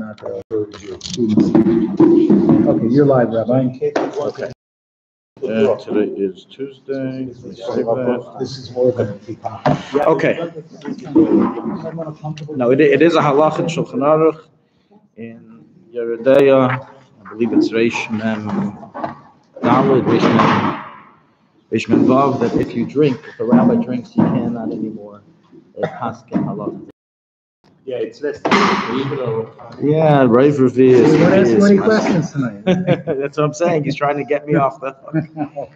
not encourage your students. Okay, you're live, Rabbi. Okay. Today is Tuesday. This is more than Okay. No, it is a halacha in Shulchan Aruch in Yeridea. I believe it's Reish Mem Daled, Reish Mem Vav, that if a rabbi drinks, you cannot anymore paskin halacha. Yeah, it's less. Yeah, Rav Ravi is. You want to ask you any questions tonight? That's what I'm saying. He's trying to get me off the hook.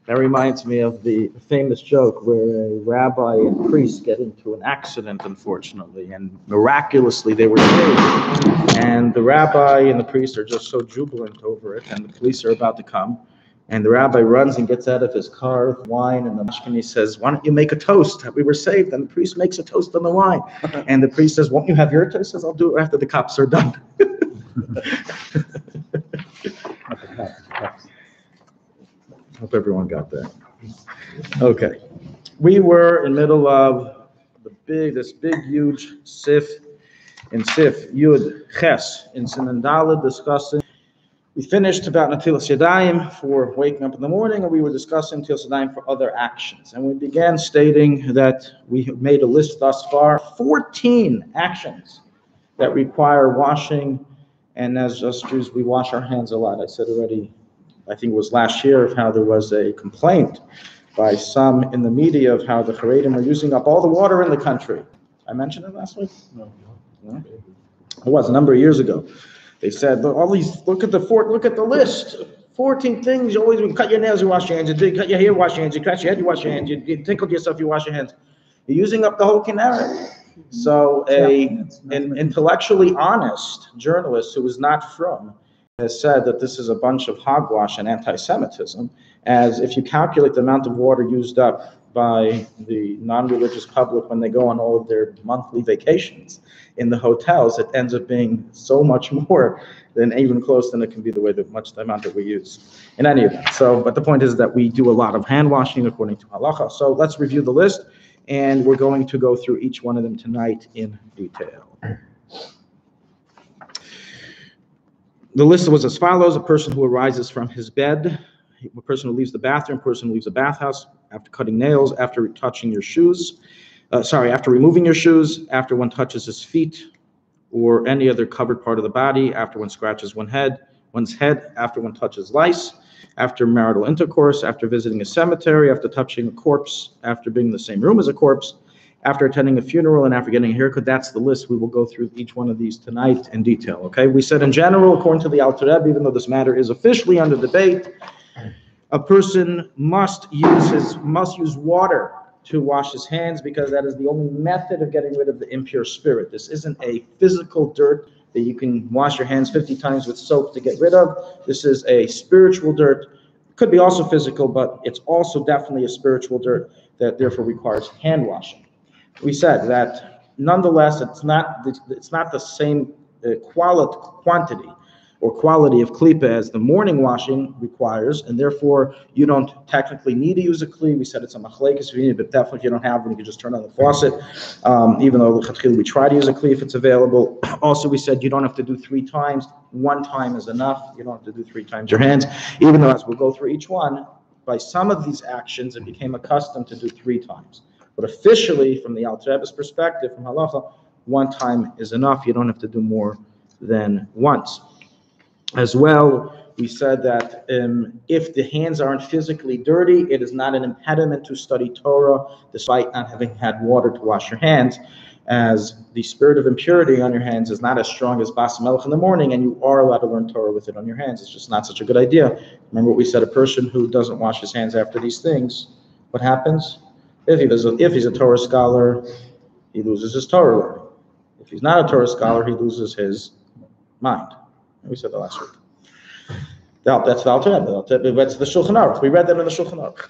That reminds me of the famous joke where a rabbi and priest get into an accident, unfortunately, and miraculously they were saved. And the rabbi and the priest are just so jubilant over it, and the police are about to come. And the rabbi runs and gets out of his car with wine, and the mashkini says, "Why don't you make a toast? We were saved." And the priest makes a toast on the wine. And the priest says, "Won't you have your toast?" He says, "I'll do it after the cops are done." Hope everyone got that. Okay. We were in the middle of this big, huge Sif Yud Ches in Siman Daled discussing. We finished about Natilas Yadayim for waking up in the morning, and we were discussing Natilas Yadayim for other actions. And we began stating that we have made a list thus far, 14 actions that require washing. And as us Jews, we wash our hands a lot. I said already, I think it was last year, of how there was a complaint by some in the media of how the Haredim are using up all the water in the country. I mentioned it last week? No. It was a number of years ago. They said, look at the list. 14 things. You always cut your nails, you wash your hands. You cut your hair, wash your hands. You scratch your head, you wash your hands. You tickle yourself, you wash your hands. You're using up the whole canary. So an intellectually honest journalist who is not from has said that this is a bunch of hogwash and anti-Semitism, as if you calculate the amount of water used up by the non-religious public when they go on all of their monthly vacations in the hotels, it ends up being so much more than even close than it can be the amount that we use. In any event, but the point is that we do a lot of hand washing according to Halacha. So let's review the list, and we're going to go through each one of them tonight in detail. The list was as follows: a person who arises from his bed, a person who leaves the bathroom, a person who leaves a bathhouse, after cutting nails, after touching your shoes, after removing your shoes, after one touches his feet or any other covered part of the body, after one scratches one's head, after one touches lice, after marital intercourse, after visiting a cemetery, after touching a corpse, after being in the same room as a corpse, after attending a funeral, and after getting a haircut. That's the list. We will go through each one of these tonight in detail, okay? We said in general, according to the Alter Rebbe, even though this matter is officially under debate, a person must use water to wash his hands, because that is the only method of getting rid of the impure spirit. This isn't a physical dirt that you can wash your hands 50 times with soap to get rid of. This is a spiritual dirt. It could be also physical, but it's also definitely a spiritual dirt that therefore requires hand washing. We said that nonetheless, it's not the same quantity or quality of klipa as the morning washing requires, and therefore you don't technically need to use a kli. We said it's a machlekes, but definitely if you don't have one, you can just turn on the faucet. Even though we try to use a kli if it's available. Also, we said you don't have to do 3 times. 1 time is enough. You don't have to do 3 times your hands. Even though, as we'll go through each one, by some of these actions, it became accustomed to do 3 times. But officially, from the Alter Rebbe's perspective, from Halacha, 1 time is enough. You don't have to do more than once. As well, we said that if the hands aren't physically dirty, it is not an impediment to study Torah, despite not having had water to wash your hands, as the spirit of impurity on your hands is not as strong as Bas Melech in the morning, and you are allowed to learn Torah with it on your hands. It's just not such a good idea. Remember what we said: a person who doesn't wash his hands after these things, what happens? If he's a Torah scholar, he loses his Torah learning. If he's not a Torah scholar, he loses his mind. We said that last week. That's the Alter Rebbe. That's the Shulchan Aruch. We read that in the Shulchan Aruch.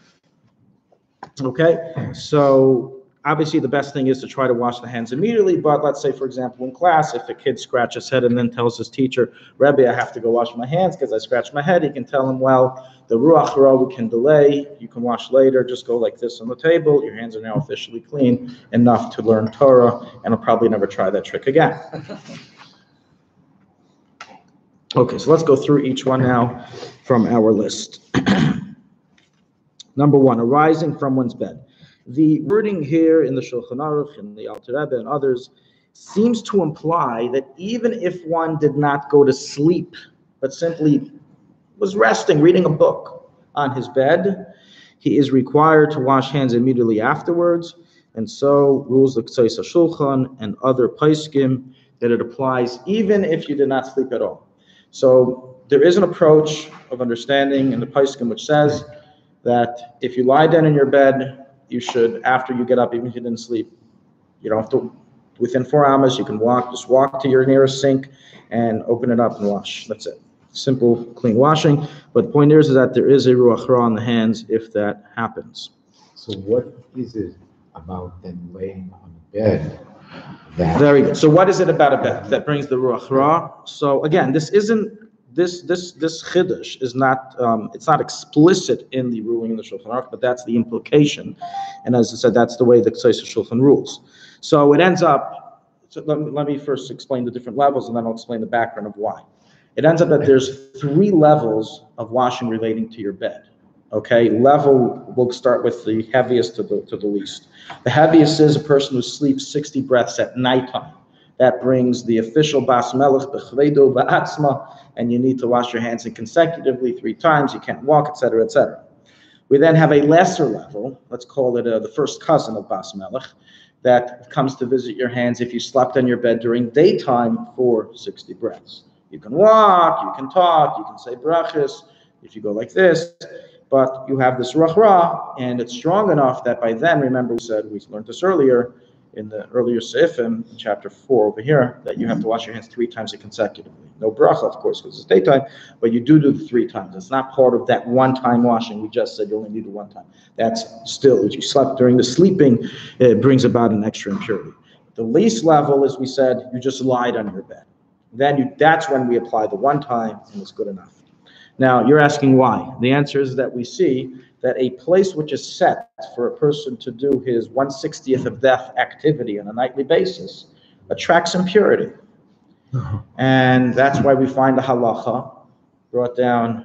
Okay, so obviously the best thing is to try to wash the hands immediately, but let's say, for example, in class, if a kid scratches his head and then tells his teacher, "Rabbi, I have to go wash my hands because I scratched my head," he can tell him, "Well, the Ruach Ra we can delay, you can wash later, just go like this on the table, your hands are now officially clean enough to learn Torah," and I'll probably never try that trick again. Okay, so let's go through each one now from our list. Number one, arising from one's bed. The wording here in the Shulchan Aruch and the Alter Rebbe and others seems to imply that even if one did not go to sleep, but simply was resting, reading a book on his bed, he is required to wash hands immediately afterwards. And so rules the Tzfat Shulchan and other Paiskim that it applies even if you did not sleep at all. So there is an approach of understanding in the Paiskim which says that if you lie down in your bed, you should, after you get up, even if you didn't sleep, you don't have to, within 4 hours, you can just walk to your nearest sink and open it up and wash. That's it. Simple, clean washing. But the point is that there is a ruach ra on the hands if that happens. So what is it about them laying on the bed? Very good. So what is it about a bed that brings the ruach ra? So again, this chiddush is not it's not explicit in the ruling in the Shulchan Aruch, but that's the implication. And as I said, that's the way the Tzfat Shulchan rules. So it ends up. So let me first explain the different levels, and then I'll explain the background of why. It ends up that there's 3 levels of washing relating to your bed. Okay, we'll start with the heaviest to the least. The heaviest is a person who sleeps 60 breaths at nighttime. That brings the official bas melech b'chvedo ba'atzma, and you need to wash your hands consecutively 3 times. You can't walk, etc., etc. We then have a lesser level. Let's call it the first cousin of bas melech, that comes to visit your hands if you slept on your bed during daytime for 60 breaths. You can walk, you can talk, you can say brachas if you go like this, but you have this ruach ra, and it's strong enough that by then, remember we learned this earlier in the earlier seifim, chapter 4 over here, that you have to wash your hands 3 times consecutively. No bracha, of course, because it's daytime, but you do the 3 times. It's not part of that one-time washing. We just said you only need it 1 time. That's still, if you slept during the sleeping, it brings about an extra impurity. The least level, as we said, you just lied on your bed. Then that's when we apply the 1 time, and it's good enough. Now, you're asking why. The answer is that we see that a place which is set for a person to do his 1/60th of death activity on a nightly basis attracts impurity. And that's why we find the halacha brought down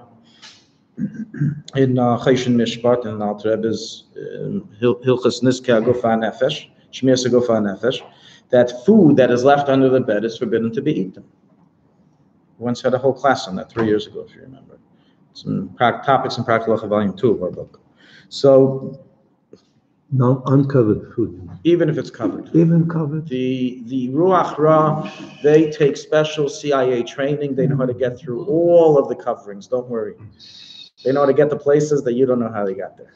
in Choshen Mishpat and Alter Rebbe's Hilchas Nizkei Gufa Nefesh, Shmiras Gufa Nefesh, that food that is left under the bed is forbidden to be eaten. We once had a whole class on that 3 years ago, if you remember. Some topics in Practical Halacha, Volume 2 of our book. So, no uncovered food. Even if it's covered. Even covered. The Ruach Ra, they take special CIA training. They know how to get through all of the coverings. Don't worry. They know how to get the places that you don't know how they got there.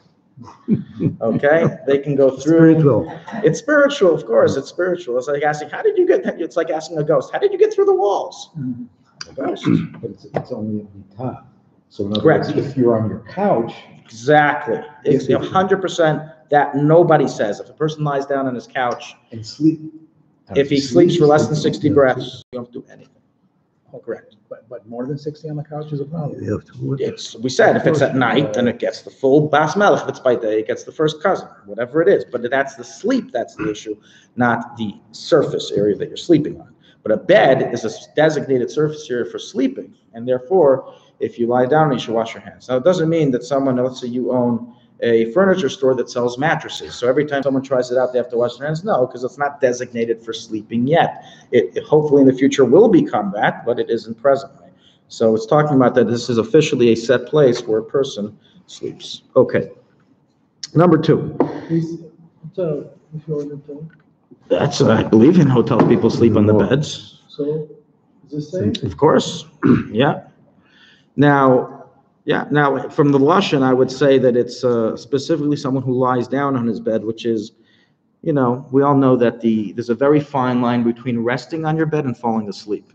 Okay? They can go through. Spiritual. It's spiritual, of course. It's spiritual. It's like asking, how did you get that? It's like asking a ghost, how did you get through the walls? A ghost. But it's only at the top. So in other Correct. words, if you're on your couch. Exactly. It's 100% that nobody says. If a person lies down on his couch And sleep. if he sleeps for less than 60 breaths, you don't have to do anything. Correct. But more than 60 on the couch is a problem. You have to We said if it's at night, then it gets the full bas melech. If it's by day, it gets the first cousin, whatever it is. But that's the sleep that's the issue, not the surface area that you're sleeping on. But a bed is a designated surface area for sleeping, and therefore, if you lie down, you should wash your hands. Now, it doesn't mean that someone, let's say you own a furniture store that sells mattresses. So every time someone tries it out, they have to wash their hands. No, because it's not designated for sleeping yet. It hopefully in the future will become that, but it isn't presently. So it's talking about that this is officially a set place where a person sleeps. Okay. Number 2. So, if you order to. That's, I believe in hotel people sleep on the beds. So, is this same? Of course. Yeah. Now, from the Lashon, I would say that it's specifically someone who lies down on his bed, which is, we all know that there's a very fine line between resting on your bed and falling asleep.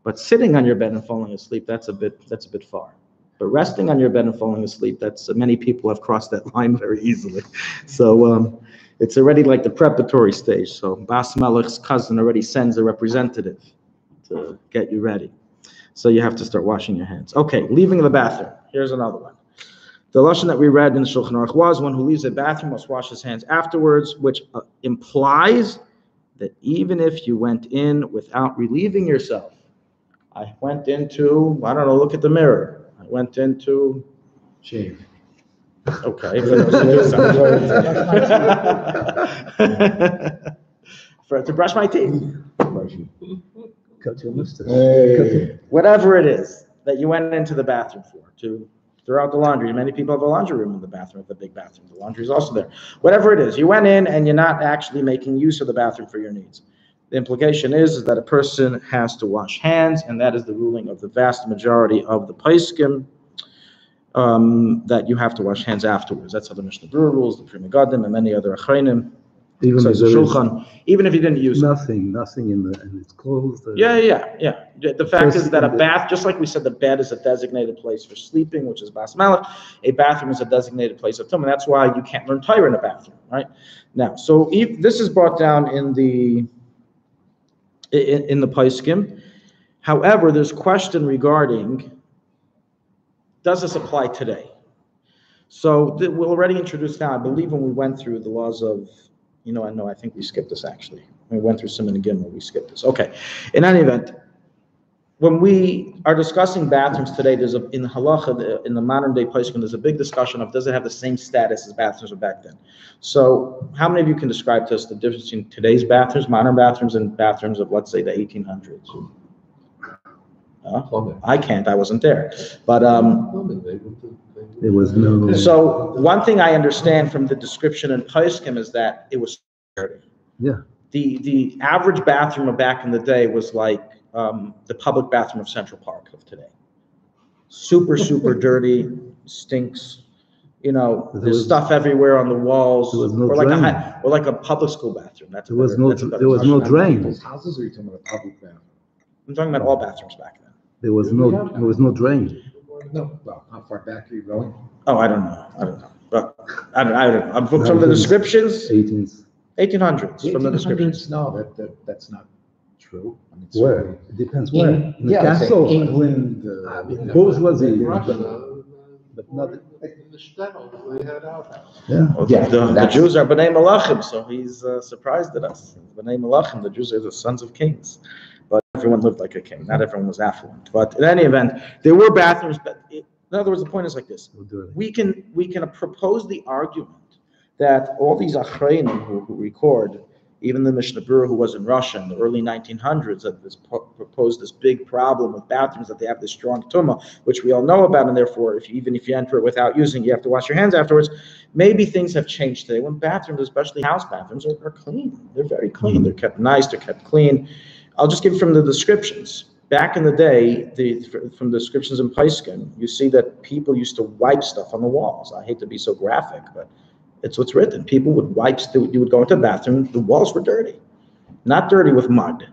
But sitting on your bed and falling asleep, that's a bit far. But resting on your bed and falling asleep, many people have crossed that line very easily. So it's already like the preparatory stage. So Bas Melech's cousin already sends a representative to get you ready. So you have to start washing your hands. Okay, leaving the bathroom. Here's another one. The lashon that we read in the Shulchan Aruch was one who leaves the bathroom must wash his hands afterwards, which implies that even if you went in without relieving yourself I went into, I don't know, look at the mirror. I went into, Shave. okay. To brush my teeth. Cut your mustache. Hey. Whatever it is that you went into the bathroom for, to throw out the laundry. Many people have a laundry room in the bathroom, the big bathroom. The laundry is also there. Whatever it is, you went in and you're not actually making use of the bathroom for your needs. The implication is that a person has to wash hands, and that is the ruling of the vast majority of the poskim, that you have to wash hands afterwards. That's how the Mishnah Berurah rules, the Pri Megadim, and many other achronim. Even So if the there is Shulchan, even if you didn't use it. nothing in its clothes. Yeah. The fact Just is that a in the- bath, just like we said, the bed is a designated place for sleeping, which is Bas Malach. A bathroom is a designated place of Tumah. That's why you can't learn Torah in a bathroom, right? Now, so this is brought down in the poskim. However, there's question regarding, does this apply today? So we'll already introduce now, I believe when we went through the laws of, I think we skipped this actually. We went through Siman Gimel, we skipped this. Okay. In any event, when we are discussing bathrooms today, in the Halacha, in the modern day poskim, there's a big discussion of, does it have the same status as bathrooms were back then? So how many of you can describe to us the difference between today's bathrooms, modern bathrooms, and bathrooms of, let's say, the 1800s? I can't, I wasn't there. But There was no. so one thing I understand from the description in poskim is that it was dirty. Yeah. The average bathroom back in the day was like the public bathroom of Central Park of today. Super dirty, stinks. There's stuff everywhere on the walls. There was no or drain. like a public school bathroom. There was no drain. Those houses, or are you talking about a public bathroom? I'm talking about all bathrooms back then. There was no drain. No, well, how far back are you going? Oh, I don't know. But I don't know. From the descriptions, 1800s. From the descriptions. No, that's not true. I mean, Where? certainly- It depends where. In the Yeah, castle. England. Bourgeoisie. But not. In the shtetl, they had outhouse. Yeah. Well, Yeah, the that's- Jews are B'nai Malachim, so he's surprised at us. B'nai Malachim, the Jews are the sons of kings. But everyone lived like a king. Not everyone was affluent. But in any event, there were bathrooms. But in other words, the point is like this: we can propose the argument that all these achrayim who record, even the Mishnah Berurah who was in Russia in the early 1900s, that proposed this big problem with bathrooms, that they have this strong tumah, which we all know about, and therefore, even if you enter it without using, you have to wash your hands afterwards. Maybe things have changed today when bathrooms, especially house bathrooms, are clean. They're very clean. They're kept nice. They're kept clean. I'll just give you from the descriptions. Back in the day, from the descriptions in poskim, you see that people used to wipe stuff on the walls. I hate to be so graphic, but it's what's written. People would wipe. You would go into the bathroom. The walls were dirty, not dirty with mud.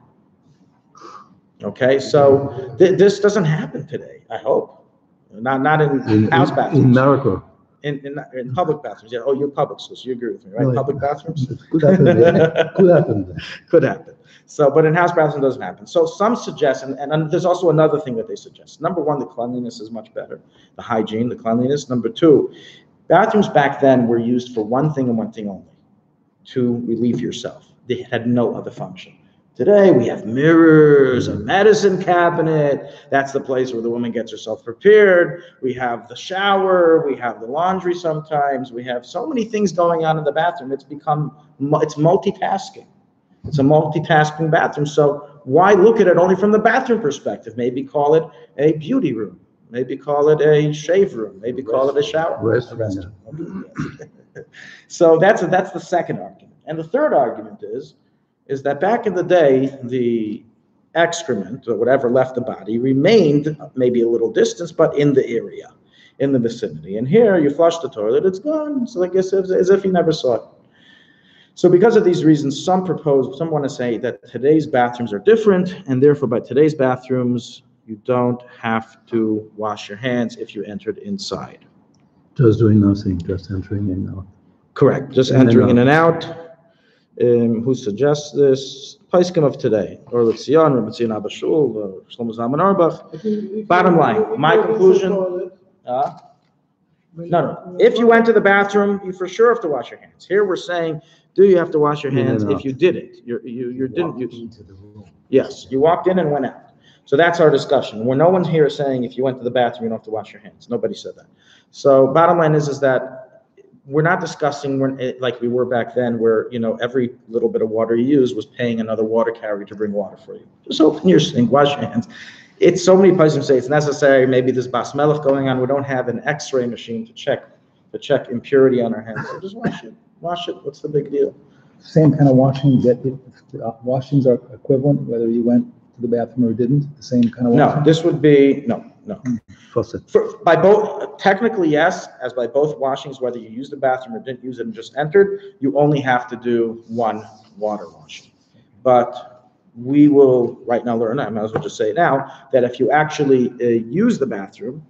Okay, so this doesn't happen today. I hope not in house bathrooms. In America. In public bathrooms. Yeah. Oh, you're public schools. So you agree with me, right? No, Public bathrooms. Could happen. Could happen. Could happen. So, but in house bathrooms, it doesn't happen. So some suggest, and there's also another thing that they suggest. Number one, the cleanliness is much better. The hygiene, the cleanliness. Number two, bathrooms back then were used for one thing and one thing only, to relieve yourself. They had no other function. Today, we have mirrors, a medicine cabinet. That's the place where the woman gets herself prepared. We have the shower. We have the laundry sometimes. We have so many things going on in the bathroom. It's multitasking. It's a multitasking bathroom. So why look at it only from the bathroom perspective? Maybe call it a beauty room. Maybe call it a shave room. Maybe call it a shower. Restroom. Okay. So that's the second argument. And the third argument is that back in the day, the excrement or whatever left the body remained maybe a little distance, but in the area, in the vicinity. And here you flush the toilet, it's gone. So I guess as if you never saw it. So because of these reasons, some want to say that today's bathrooms are different, and therefore by today's bathrooms, you don't have to wash your hands if you entered inside. Just doing nothing, just entering in and out. Correct, just entering in and out. Who suggests this? Poskim of today, or Rabbi Tzion Abba Shul, Shlomo Zalman Auerbach. Bottom line, my conclusion. No. If you went to the bathroom, you for sure have to wash your hands. Here we're saying, do you have to wash your hands if you did it? You didn't. Into the room. Yes, you walked in and went out. So that's our discussion. Where no one's here saying if you went to the bathroom, you don't have to wash your hands. Nobody said that. So bottom line is that we're not discussing like we were back then, where every little bit of water you use was paying another water carrier to bring water for you. Just open your sink, wash your hands. It's so many places say it's necessary. Maybe there's bas melech going on. We don't have an X-ray machine to check impurity on our hands. So just wash it. Wash it. What's the big deal? Same kind of washing, washings are equivalent, whether you went to the bathroom or didn't, the same kind of washing? No, this would be, no. Faucet. By both, technically yes, as by both washings, whether you used the bathroom or didn't use it and just entered, you only have to do one water washing. But we will right now learn, I might as well just say it now, that if you actually use the bathroom,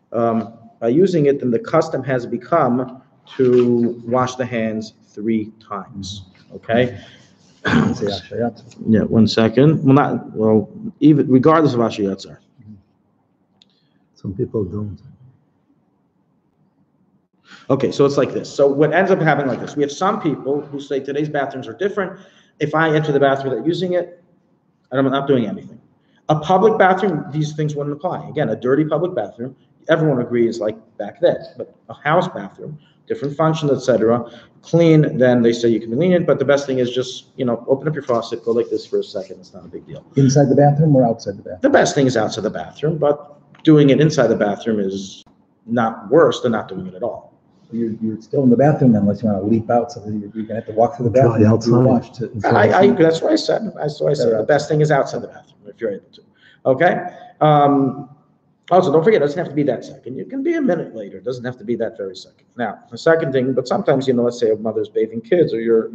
by using it, then the custom has become to wash the hands 3 times, okay? Yeah, 1 second. Even regardless of Ashiyatzar. Some people don't. Okay, so it's like this. So what ends up happening like this, we have some people who say today's bathrooms are different. If I enter the bathroom without using it, I'm not doing anything. A public bathroom, these things wouldn't apply. Again, a dirty public bathroom, everyone agrees like back then, but a house bathroom, different functions, etc. Clean, then they say you can be lenient, but the best thing is just, open up your faucet, go like this for a second. It's not a big deal. Inside the bathroom or outside the bathroom? The best thing is outside the bathroom, but doing it inside the bathroom is not worse than not doing it at all. You're still in the bathroom unless you want to leap out, so you're going to have to walk through the bathroom. That's what I said. That's why I said the best thing is outside the bathroom if you're able to. Okay. Also, don't forget, it doesn't have to be that second. It can be a minute later. It doesn't have to be that very second. Now, the second thing, but sometimes, let's say a mother's bathing kids, or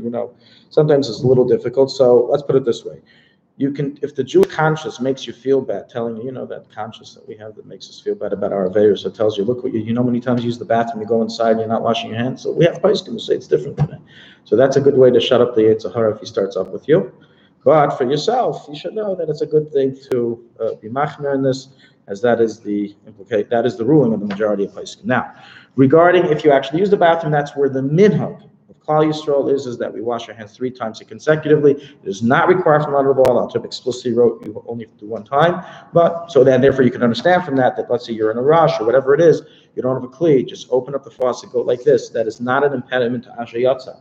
sometimes it's a little difficult. So let's put it this way. You can, if the Jewish conscience makes you feel bad, telling you, that conscience that we have that makes us feel bad about our Averos, so it tells you, look, what you know, many times you use the bathroom, you go inside, and you're not washing your hands. So we have poskim who say it's different today. So that's a good way to shut up the Yetzer Hara if he starts up with you. But for yourself, you should know that it's a good thing to be machmir in this, as that is the ruling of the majority of poskim. Now, regarding if you actually use the bathroom, that's where the minhag of Klal Yisrael is that we wash our hands 3 times consecutively. It is not required from the ball. Al-Tib explicitly wrote you only have to do 1 time. But so then, therefore, you can understand from that let's say you're in a rush or whatever it is, you don't have a kli, just open up the faucet, go like this. That is not an impediment to Ashayatzar.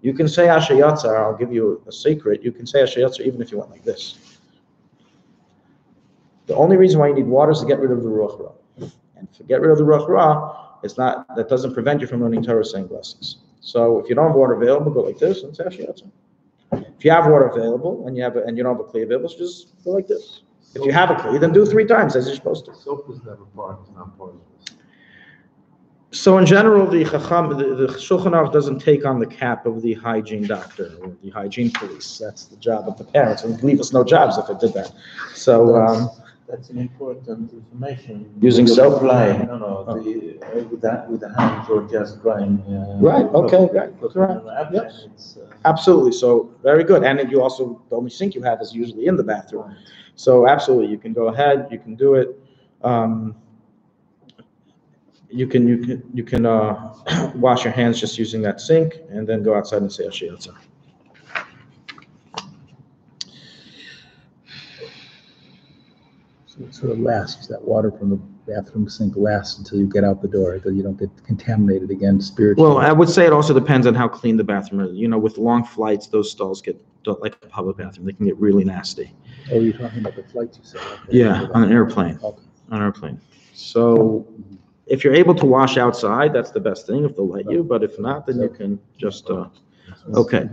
You can say Ashayatzar. I'll give you a secret. You can say Ashayatzar even if you went like this. The only reason why you need water is to get rid of the Ruach Ra. And to get rid of the Ruach Ra, that doesn't prevent you from learning Torah saying blessings. So if you don't have water available, go like this and say Ashiyatzar. If you have water available and you don't have a kli available, so just go like this. If you have a kli, then do 3 times as you're supposed to. Soap is never not part of this. So in general, the Shulchan Aruch doesn't take on the cap of the hygiene doctor or the hygiene police. That's the job of the parents. And leave us no jobs if it did that. So that's an important information. Using soap? With the hands or just drying. Right. Okay. Right. Correct. Yes. Absolutely. So very good. And you also, the only sink you have is usually in the bathroom. Right. So absolutely, you can go ahead. You can do it. You can wash your hands just using that sink, and then go outside and say Ashiyatzar. So it sort of lasts, that water from the bathroom sink lasts until you get out the door, until you don't get contaminated again spiritually. Well, I would say it also depends on how clean the bathroom is. With long flights, those stalls get, like a public bathroom, they can get really nasty. Oh, you're talking about the flights you said? Okay. Yeah, on an airplane. Okay. On an airplane. So if you're able to wash outside, that's the best thing if they'll let you. But if not, then you can just, okay.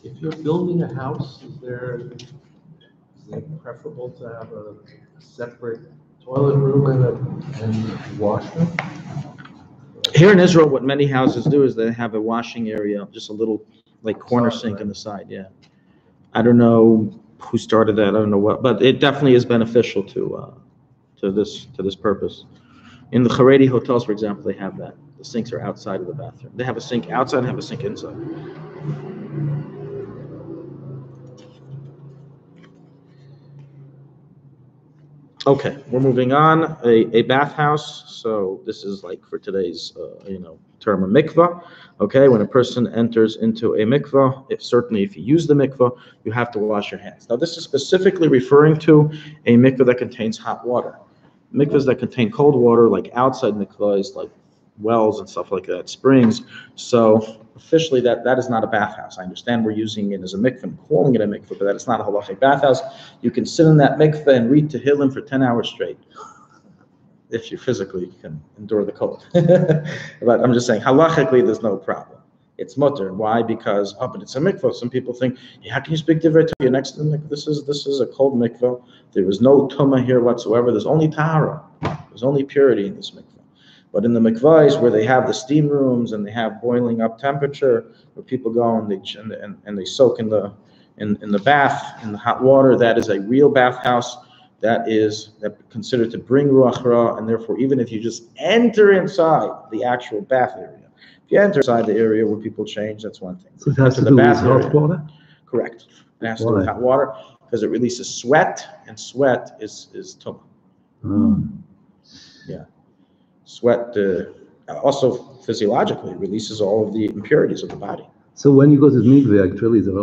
If you're building a house, is it preferable to have a separate toilet room and washroom? Here in Israel, what many houses do is they have a washing area, just a little like corner sink on the side. Yeah, I don't know who started that. I don't know what, but it definitely is beneficial to this purpose. In the Haredi hotels, for example, they have that. The sinks are outside of the bathroom. They have a sink outside and have a sink inside. Okay, we're moving on. A bathhouse. So this is like for today's, term a mikvah. Okay, when a person enters into a mikvah, certainly if you use the mikvah, you have to wash your hands. Now, this is specifically referring to a mikvah that contains hot water. Mikvahs that contain cold water, like outside mikvahs, like wells and stuff like that, springs. So officially, that is not a bathhouse. I understand we're using it as a mikvah and calling it a mikvah, but that is not a halachic bathhouse. You can sit in that mikvah and read Tehillim for 10 hours straight, if you physically can endure the cold. But I'm just saying, halachically, there's no problem. It's mutter. Why? Because, but it's a mikvah. Some people think, how can you speak divrei Torah? You're next to the mikvah. This is a cold mikvah. There is no tumah here whatsoever. There's only tahara. There's only purity in this mikvah. But in the mikvahs where they have the steam rooms and they have boiling up temperature, where people go and they soak in the bath in the hot water, that is a real bathhouse. That is considered to bring ruach ra, and therefore, even if you just enter inside the actual bath area, if you enter inside the area where people change, that's one thing. So it has to do with hot water? Correct. It has to do with hot water because it releases sweat, and sweat is tumah. Yeah. Sweat also physiologically releases all of the impurities of the body. So when you go to the mikveh, actually, there's a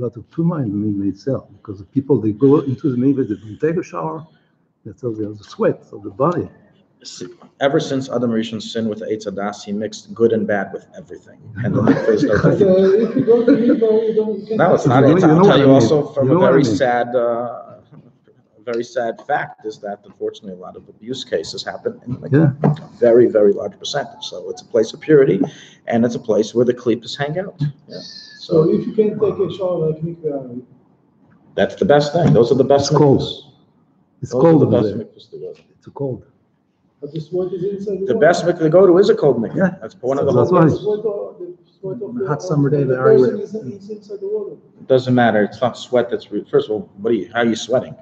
lot of tumah in the mikveh itself, because the people, they go into the mikveh, they don't take a shower, that's all the sweat of the body. Ever since Adam Rishon sinned with Eitz Hadas, he mixed good and bad with everything. And the mikveh is no different. If you go to mikveh, you don't. No, it's not. I'll tell you also from a very sad fact is that unfortunately a lot of abuse cases happen in like a very, very large percentage. So it's a place of purity, and it's a place where the klippas hang out. Yeah. So if you can take a shower like mikveh, that's the best thing. Those are the best. It's cold. It's cold. The best mikvahs to go to. It's cold. but the sweat is inside The best mikvah to go to is a cold mikvah. Yeah. That's one of the That's whole why. things. On a hot summer day, the they are person with- is inside the water. It doesn't matter. It's not sweat that's first of all, how are you sweating?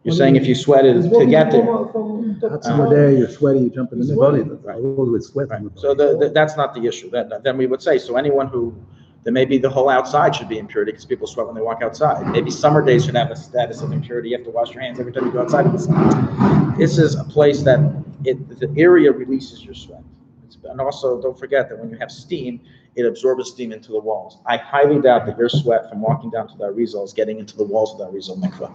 You're saying if you sweated It's to walking get there. from top Hot to summer bottom. day, you're sweaty, you jump in the It's body, sweaty. that's all with sweat. Right. in the body. So that's not the issue. Then we would say, so anyone who, then maybe the whole outside should be impurity because people sweat when they walk outside. Maybe summer days should have a status of impurity. You have to wash your hands every time you go outside in the sun. This is a place that the area releases your sweat. And also, don't forget that when you have steam, it absorbs steam into the walls. I highly doubt that your sweat from walking down to the Arizal is getting into the walls of the Arizal mikvah.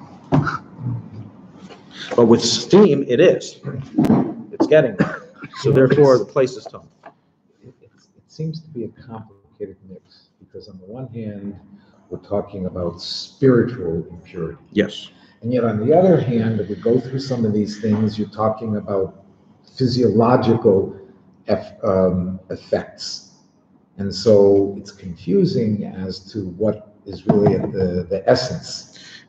But with steam, it is. It's getting there. So therefore, the place is tough. It seems to be a complicated mix, because on the one hand, we're talking about spiritual impurity. Yes. And yet on the other hand, if we go through some of these things, you're talking about physiological effects. And so it's confusing as to what is really at the essence.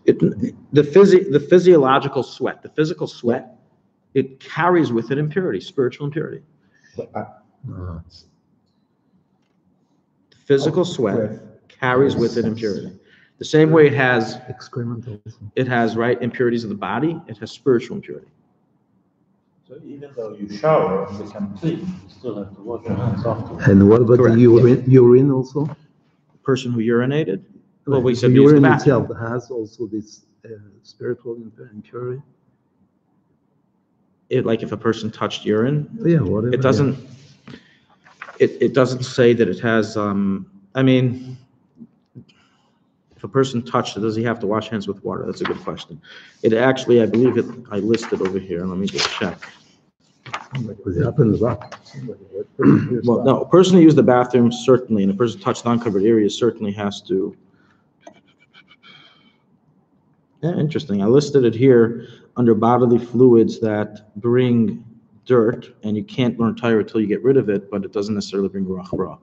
The physiological sweat, the physical sweat, it carries with it impurity, spiritual impurity. The physical sweat carries with it impurity. The same way it has Excremental. right, impurities of the body, it has spiritual impurity. So even though you shower and become clean, you still have to wash your hands afterwards. And what about Correct. the urine also? The person who urinated, well, we The said use the urine bathroom. itself has also this spiritual impurity. Like if a person touched urine, Yeah, whatever. it doesn't. It doesn't say that it has. I mean, if a person touched it, does he have to wash hands with water? That's a good question. It actually, I believe it. I listed over here. Let me just check. Because it happens back. Well, no, a person who used the bathroom certainly, and a person touched uncovered areas certainly has to. Yeah, interesting. I listed it here under bodily fluids that bring dirt, and you can't burn tire until you get rid of it, but it doesn't necessarily bring ruach ra.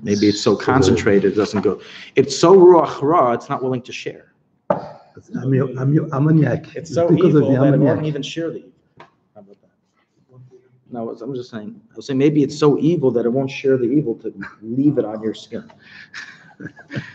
Maybe it's so concentrated, it doesn't go. It's so ruach ra, it's not willing to share. Ammoniac. It's so because of evil the that it won't ammoniac. even share the evil. How about that? No, I'm just saying. I was saying maybe it's so evil that it won't share the evil to leave it on your skin.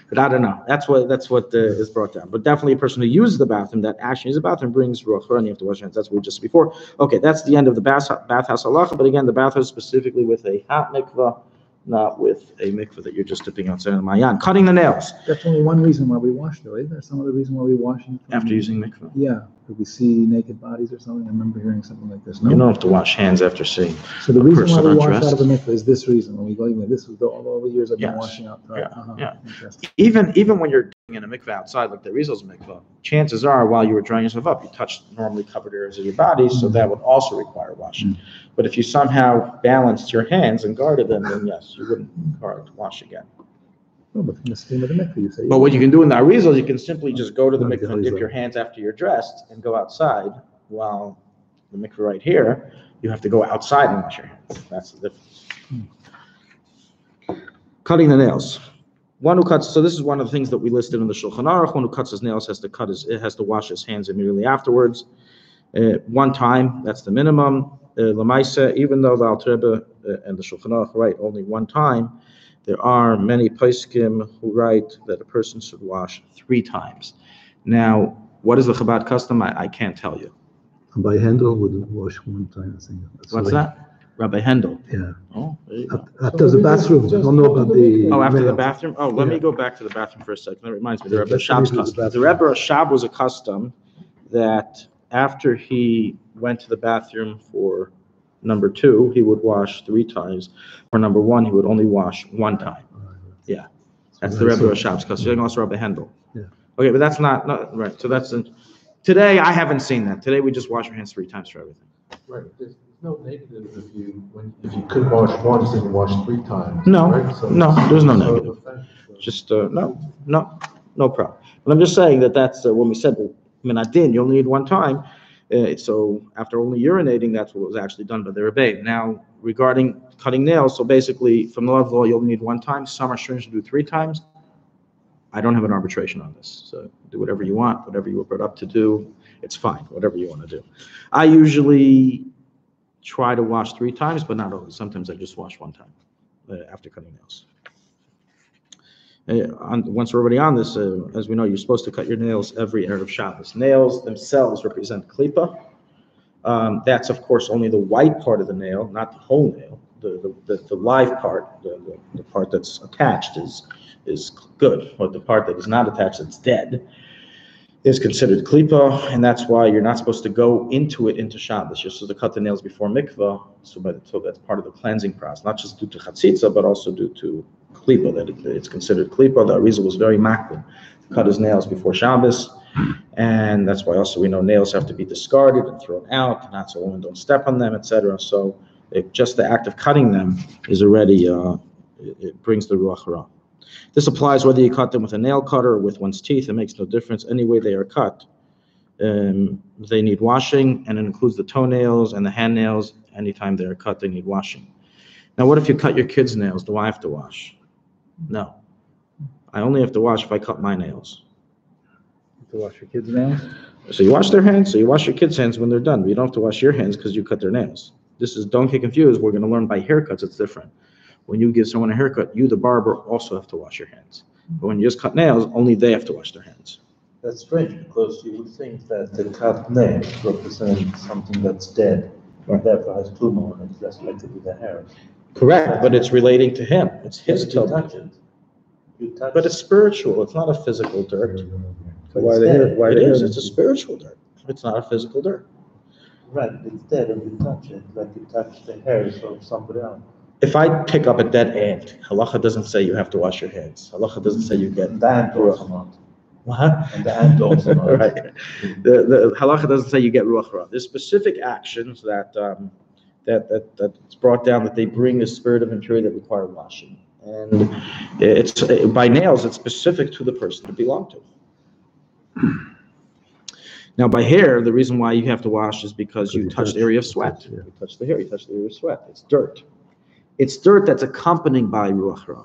But I don't know. That's what is brought down. But definitely a person who uses the bathroom, that actually uses the bathroom, brings ruach ra, and you have to wash your hands. That's what we just before. Okay, that's the end of the bathhouse halacha. But again, the bathhouse specifically with a hot mikvah not with a mikveh that you're just dipping outside of the mayan. Cutting the nails That's only one reason why we wash, though. Isn't there some other reason why we wash? after using mikveh. Yeah, if we see naked bodies or something. I remember hearing something like this. No? You don't have to wash hands after seeing. So the a reason why person we wash undressed. out of the mikveh is this reason. When we go, this is all the years I've been Yes. washing out. Yeah. Interesting. Even when you're doing in a mikveh outside, like the Rizal's mikveh, chances are while you were drying yourself up, you touched normally covered areas of your body, so that would also require washing. But if you somehow balanced your hands and guarded them, then yes, you wouldn't require to wash again. No, but from the steam of the mikveh, you say. But what you can do in the Arizal, you can simply just go to the Not mikveh the and dip Arizal. your hands after you're dressed and go outside, while the mikveh right here, you have to go outside and wash your hands. That's the difference. Cutting the nails. One who cuts, so this is one of the things that we listed in the Shulchan Aruch. One who cuts his nails has to wash his hands immediately afterwards. One time, that's the minimum. Lamaisa, even though the Alter Rebbe and the Shulchan Aruch write only one time, there are many poskim who write that a person should wash 3 times. Now, what is the Chabad custom? I can't tell you. By Handel would wash one time, I think. What's that? Rabbi Hendel. Yeah. Oh, there you go. After the bathroom, I don't know about the. Oh, after the nails. bathroom? Oh, let me Yeah. go back to the bathroom for a second. That reminds me, the Yeah, Rebbe let's Shab's finish with the custom. The bathroom. Rebbe Shab was a custom that after he went to the bathroom for number 2, he would wash 3 times. For number 1, he would only wash 1 time. Yeah, that's the Right, Rebbe so- Shab's custom. You can also Rabbi Hendel. Yeah. Okay, but that's not right. So today I haven't seen that. Today we just wash our hands 3 times for everything. Right, there's no negative if you could wash once and you wash 3 times. No, right? So no, it's there's no sort of negative. offense, so- Just, no problem. But I'm just saying that's when we said, minadin, you only need 1 time. So after only urinating, that's what was actually done by the Rabbi. Now, regarding cutting nails, so basically, from the law of the law, you only need 1 time. Some are strange to do 3 times. I don't have an arbitration on this. So do whatever you want, whatever you were brought up to do. It's fine, whatever you want to do. I usually try to wash 3 times, but not always. Sometimes I just wash 1 time after cutting nails. Once we're already on this, as we know, you're supposed to cut your nails every Erev Shabbos. Nails themselves represent klipa. That's, of course, only the white part of the nail, not the whole nail. The live part, the part that's attached is good, but the part that is not attached, that's dead, is considered klipa, and that's why you're not supposed to go into Shabbos. You're supposed to cut the nails before mikvah, so that's part of the cleansing process, not just due to chatzitza, but also due to klipa, that it's considered klipa. The Arizal was very makbid to cut his nails before Shabbos, and that's why also we know nails have to be discarded and thrown out, not so women don't step on them, etc. So just the act of cutting them is already, it brings the ruach hara. This applies whether you cut them with a nail cutter or with one's teeth. It makes no difference. Any way they are cut, they need washing, and it includes the toenails and the hand nails. Anytime they are cut, they need washing. Now, what if you cut your kids' nails? Do I have to wash? No. I only have to wash if I cut my nails. To wash your kids' nails? So you wash their hands, so you wash your kids' hands when they're done. But you don't have to wash your hands because you cut their nails. Don't get confused. We're going to learn by haircuts, it's different. When you give someone a haircut, you, the barber, also have to wash your hands. But when you just cut nails, only they have to wash their hands. That's strange, because you would think that the cut nail represents something that's dead, and therefore has tumor on it, just like to be the hair. Correct, but it's relating to him. It's his You toe. touch it. You touch But it's spiritual. It's not a physical dirt. But Why it's the hair? dead. Why It it is? is. It's a spiritual dirt. It's not a physical dirt. Right, it's dead and you touch it, like you touch the hairs of somebody else. If I pick up a dead ant, Halacha doesn't say you have to wash your hands. Halacha doesn't say you get And the ant also not. what? And the ant also not. Right. The Halacha doesn't say you get ruach hara. There's specific actions that's brought down that they bring the spirit of impurity that require washing, and it's by nails. It's specific to the person to belong to. Now, by hair, the reason why you have to wash is because you touch the area of sweat. Yeah. You touch the hair, you touch the area of sweat. It's dirt. It's dirt that's accompanied by ruach hara.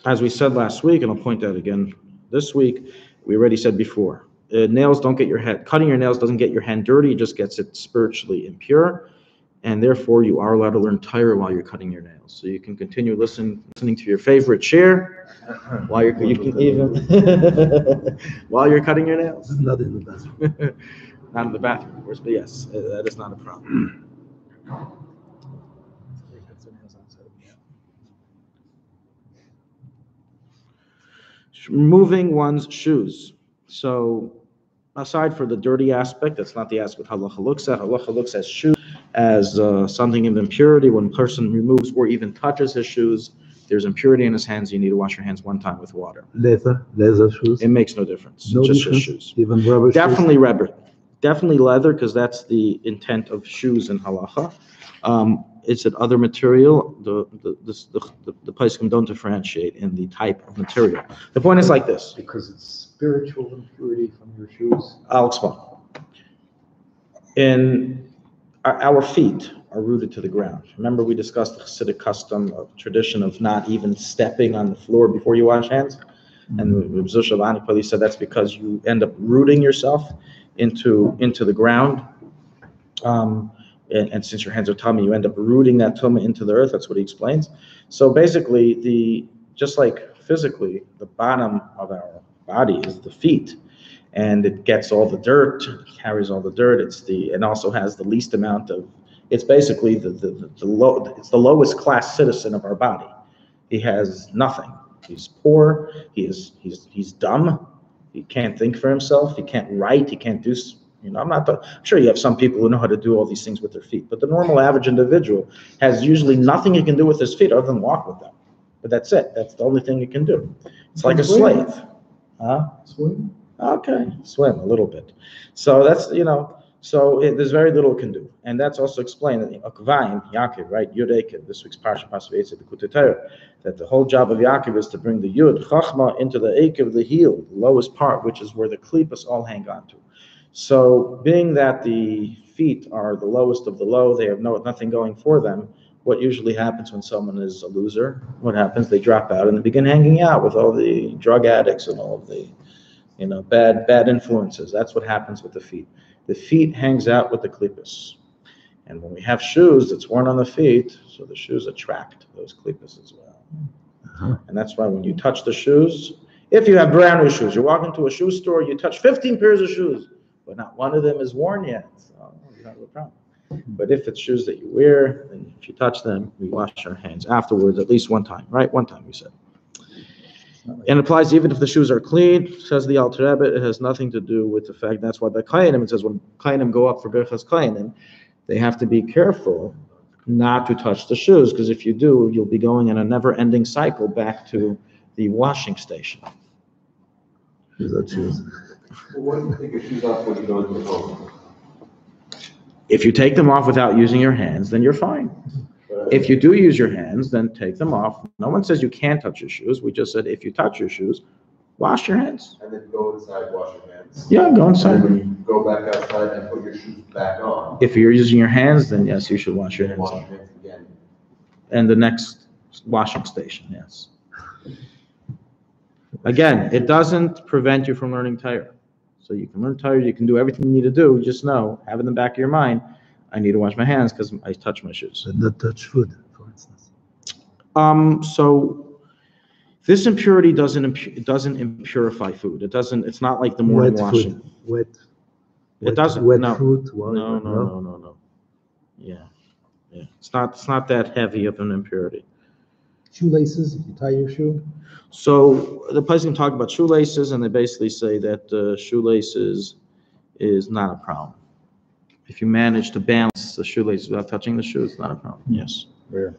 As we said last week, and I'll point out again this week, we already said before, nails don't get your head, cutting your nails doesn't get your hand dirty, it just gets it spiritually impure, and therefore you are allowed to learn Torah while you're cutting your nails. So you can continue listening to your favorite shir while you can even while you're cutting your nails. Not in the bathroom. Not in the bathroom, of course, but yes, that is not a problem. Removing one's shoes. So aside for the dirty aspect, that's not the aspect Halacha looks at. Halacha looks at shoes as something of impurity. When a person removes or even touches his shoes, there's impurity in his hands. You need to wash your hands one time with water. Leather shoes? It makes no difference. No Just difference? his shoes. Even rubber Definitely shoes? rubber. Definitely leather, because that's the intent of shoes in Halacha. It's an other material. The poskim don't differentiate in the type of material. The point is like this. Because it's spiritual impurity from your shoes. I'll explain. In our feet are rooted to the ground. Remember, we discussed the Hasidic custom of tradition of not even stepping on the floor before you wash hands. And Rabbi Zusha said that's because you end up rooting yourself into the ground. And since your hands are tummy, you end up rooting that tummy into the earth. That's what he explains. So basically, just like physically, the bottom of our body is the feet, and it gets all the dirt, carries all the dirt. And also has the least amount of. It's basically it's the lowest class citizen of our body. He has nothing. He's poor. He's dumb. He can't think for himself. He can't write. He can't do. I'm sure you have some people who know how to do all these things with their feet, but the normal average individual has usually nothing he can do with his feet other than walk with them. But that's it. That's the only thing he can do. It's like a slave. Huh? Swim? Okay, swim a little bit. So that's, there's very little it can do. And that's also explained in Akvayim, Yaakov, right? Yud Ekev, this week's Parsha, the Kutetayr, that the whole job of Yaakov is to bring the Yud, Chachma, into the Ekev, the heel, the lowest part, which is where the klippas all hang on to. So being that the feet are the lowest of the low, they have nothing going for them. What usually happens when someone is a loser, what happens? They drop out and they begin hanging out with all the drug addicts and all of the, bad influences. That's what happens with the feet. The feet hangs out with the klippas. And when we have shoes that's worn on the feet, so the shoes attract those klippas as well. Uh-huh. And that's why when you touch the shoes, if you have brand new shoes, you walk into a shoe store, you touch 15 pairs of shoes, but not one of them is worn yet. So you don't have a problem. But if it's shoes that you wear, then if you touch them, we wash our hands afterwards at least one time, right? One time, we said. And it applies even if the shoes are clean, says the Alter Rebbe. It has nothing to do with the fact, that's why by Kainim, it says when Kainim go up for Berchas Kainim, they have to be careful not to touch the shoes, because if you do, you'll be going in a never-ending cycle back to the washing station. Without shoes. Why do you take your shoes off when you go into the home? If you take them off without using your hands, then you're fine. If you do use your hands, then take them off. No one says you can't touch your shoes. We just said if you touch your shoes, wash your hands. And then go inside, wash your hands. Yeah, go inside. And then when you go back outside and put your shoes back on. If you're using your hands, then yes, you should wash your hands. Wash your hands again. And the next washing station, yes. Again, it doesn't prevent you from learning Torah. So you can learn Torah, you can do everything you need to do. Just know, have in the back of your mind, I need to wash my hands because I touch my shoes. But not touch food, for instance. So this impurity doesn't impurify food. It doesn't. It's not like the morning washing. Food. Wet. It doesn't. Wet no. fruit. No. Yeah. It's not that heavy of an impurity. Shoelaces, if you tie your shoe. So the place can talk about shoelaces, and they basically say that shoelaces is not a problem. If you manage to balance the shoelaces without touching the shoe, it's not a problem. Yes. Rare.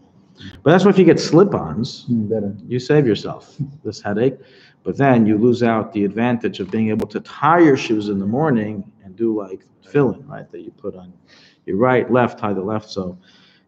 But that's why if you get slip-ons, Better. you save yourself this headache. But then you lose out the advantage of being able to tie your shoes in the morning and do like fill-in, right? That you put on your right, left, tie the left. So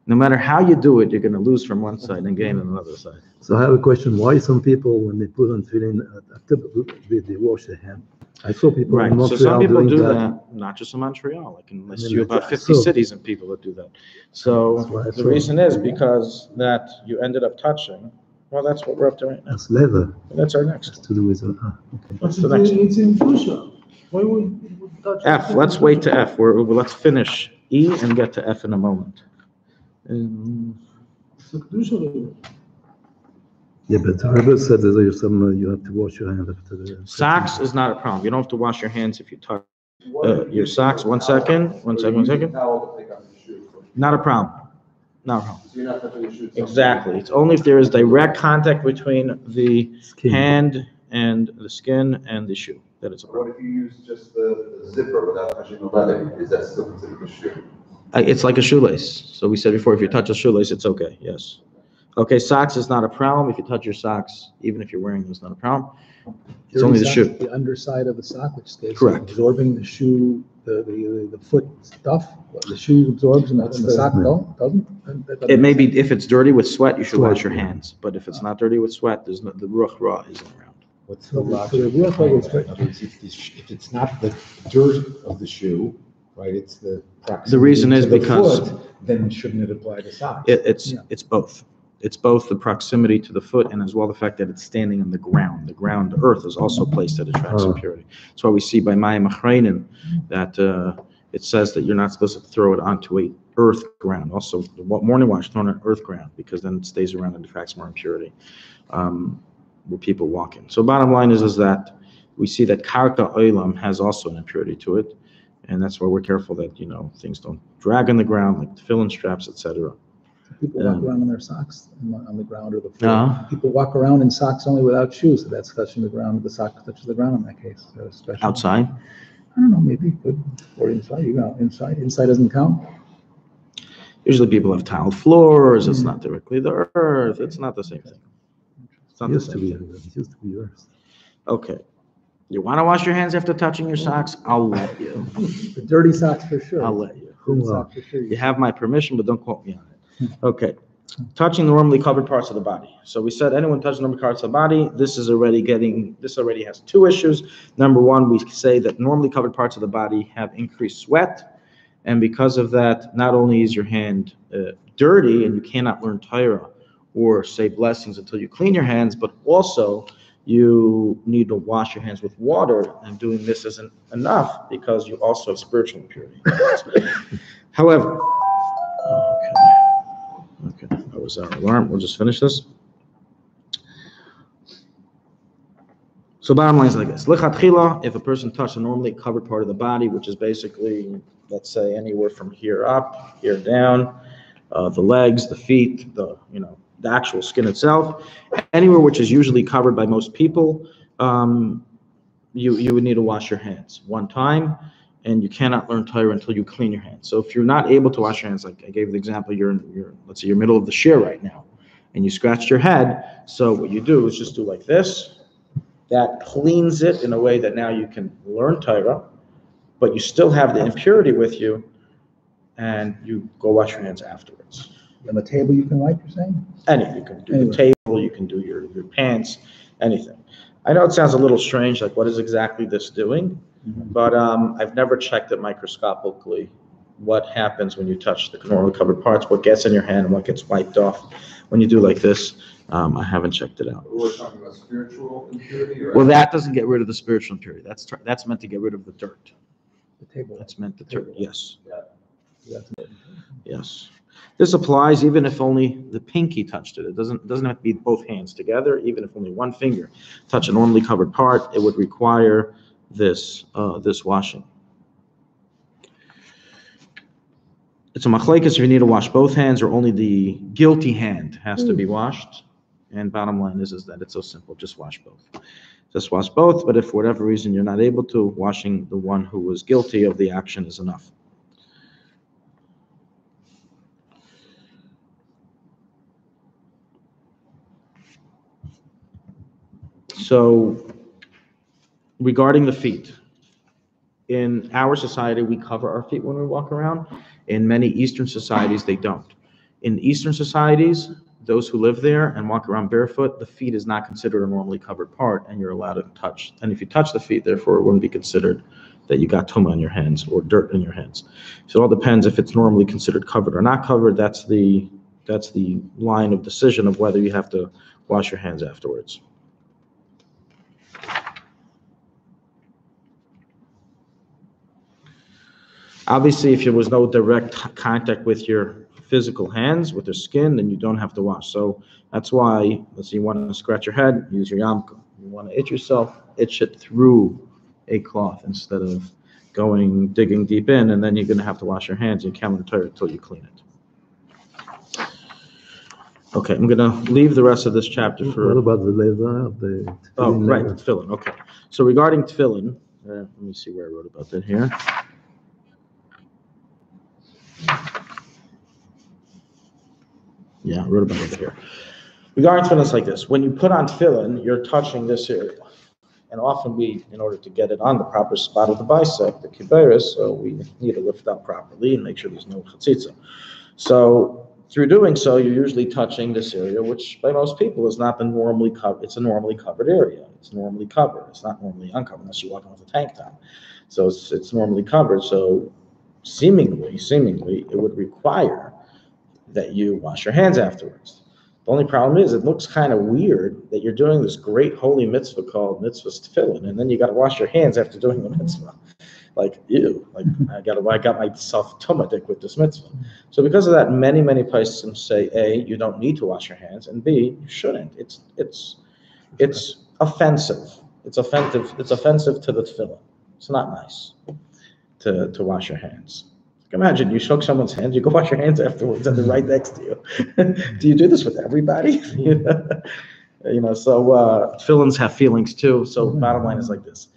no matter how you do it, you're going to lose from one side and gain on another side. So I have a question. Why some people, when they put on tefillin, after they wash their hand? I saw people in Montreal so some people doing do that. that, not just in Montreal. I can list And you then about 50 cities and people that do that. So That's what I the saw. reason is because that you ended up touching. Well, that's what we're up to right now. That's leather. That's our next. To do with okay. What's the next? It's in Fusha. Why would touch F. Let's wait to F. Let's finish E and get to F in a moment. Yeah, but the Rebbe said that there's some you have to wash your hand after the Socks is not a problem. You don't have to wash your hands if you touch your socks. One second. Towel to take off your shoe first. Not a problem. Not a problem. So you're not touching your shoes. Exactly. It's only if there is direct contact between the Skin. hand and the skin and the shoe that it's a What problem. if you use just the zipper without touching the leather? Is that still considered a shoe? It's like a shoelace. So we said before, if you touch a shoelace, it's okay. Yes. Okay, socks is not a problem. If you touch your socks, even if you're wearing them, it's not a problem. It's only the Dirty shoe. sock, the underside of the sock, which stays Correct. absorbing the shoe, the foot stuff. What the shoe absorbs and the sock doesn't. That doesn't It may make be, if it's dirty with sweat, you should Sweat, wash your yeah. hands. But if it's not dirty with sweat, there's no, the ruach ra isn't around. What's So the the- logic so the real behind thing is- that? In other words, if it's not the dirt of the shoe, right, it's the proximity The reason is to the because- foot, then shouldn't it apply to socks? Yeah. It's both. It's both the proximity to the foot and as well the fact that it's standing on the ground. The ground, the earth is also a place that attracts Oh. impurity. That's why we see by Mayim Achreinin that it says that you're not supposed to throw it onto a earth ground. Also, the morning wash thrown on earth ground because then it stays around and attracts more impurity where people walk in. So bottom line is that we see that karka oilam has also an impurity to it, and that's why we're careful that things don't drag on the ground like tefillin straps, etc. People walk around in their socks on the ground or the floor. Uh-huh. People walk around in socks only without shoes, so that's touching the ground. The sock touches the ground in that case. So especially Outside. I don't know, maybe good or inside. You know, inside doesn't count. Usually people have tiled floors. It's not directly the earth. It's not the same thing. It's not the Used to same be, thing. it used to be yours. Okay. You want to wash your hands after touching your socks? I'll let you. The dirty socks for sure. I'll let you. Dirty Wow. socks for sure. You have my permission, but don't quote me on it. Okay. Touching normally covered parts of the body. So we said anyone touching normally parts of the body, this already has two issues. Number one, we say that normally covered parts of the body have increased sweat. And because of that, not only is your hand dirty and you cannot learn Torah or say blessings until you clean your hands, but also you need to wash your hands with water, and doing this isn't enough because you also have spiritual impurity. However, okay, that was our alarm. We'll just finish this. So bottom line is like this. Lichatchila, if a person touched a normally covered part of the body, which is basically, let's say, anywhere from here up, here down, the legs, the feet, the actual skin itself, anywhere which is usually covered by most people, you would need to wash your hands one time, and you cannot learn Torah until you clean your hands. So if you're not able to wash your hands, like I gave the example, let's say you're middle of the shiur right now, and you scratched your head, so what you do is just do like this. That cleans it in a way that now you can learn Torah, but you still have the impurity with you, and you go wash your hands afterwards. On the table you can wipe, you're saying? Anything. You can do Anyway. the table, you can do your pants, anything. I know it sounds a little strange, like what is exactly this doing? But I've never checked it microscopically what happens when you touch the normally covered parts, what gets in your hand and what gets wiped off when you do like this. I haven't checked it out. We're talking about spiritual impurity or? Well, that doesn't get rid of the spiritual impurity. That's meant to get rid of the dirt. The table. That's meant to dirt. Yes. That's- Yes. This applies even if only the pinky touched it. It doesn't have to be both hands together. Even if only one finger touch a normally covered part, it would require this washing. It's a machlekes if you need to wash both hands or only the guilty hand has to be washed. And bottom line is that it's so simple. Just wash both. Just wash both. But if for whatever reason you're not able to, washing the one who was guilty of the action is enough. So, regarding the feet, in our society, we cover our feet when we walk around. In many Eastern societies, they don't. In Eastern societies, those who live there and walk around barefoot, the feet is not considered a normally covered part, and you're allowed to touch. And if you touch the feet, therefore, it wouldn't be considered that you got tumah on your hands or dirt in your hands. So it all depends if it's normally considered covered or not covered. That's the line of decision of whether you have to wash your hands afterwards. Obviously, if there was no direct contact with your physical hands, with your skin, then you don't have to wash. So that's why, let's say you want to scratch your head, use your yarmulke. You want to itch yourself, itch it through a cloth instead of digging deep in, and then you're going to have to wash your hands. You can't learn Torah until you clean it. Okay, I'm gonna leave the rest of this chapter What for, about the leather, the? oh, tefillin right, leather? tefillin, okay. So regarding tefillin, let me see where I wrote about that here. Yeah, I wrote about it here. Regarding tefillin, it's like this. When you put on tefillin, you're touching this area. And often we, in order to get it on the proper spot of the bicep, the kiberis, so we need to lift up properly and make sure there's no chatzitza. So through doing so, you're usually touching this area, which by most people is not the normally covered. It's a normally covered area. It's normally covered. It's not normally uncovered unless you're walking with a tank top. So it's normally covered. So seemingly, it would require that you wash your hands afterwards. The only problem is it looks kind of weird that you're doing this great holy mitzvah called mitzvah tefillin, and then you got to wash your hands after doing the mitzvah. Like, ew, like I got myself tumadik with this mitzvah. So because of that, many poskim say, A, you don't need to wash your hands, and B, you shouldn't. It's offensive. It's offensive to the tefillin. It's not nice to wash your hands. Imagine you shook someone's hand, you go wash your hands afterwards, and they're right next to you. Do you do this with everybody? So tefillins have feelings too. So bottom line is like this.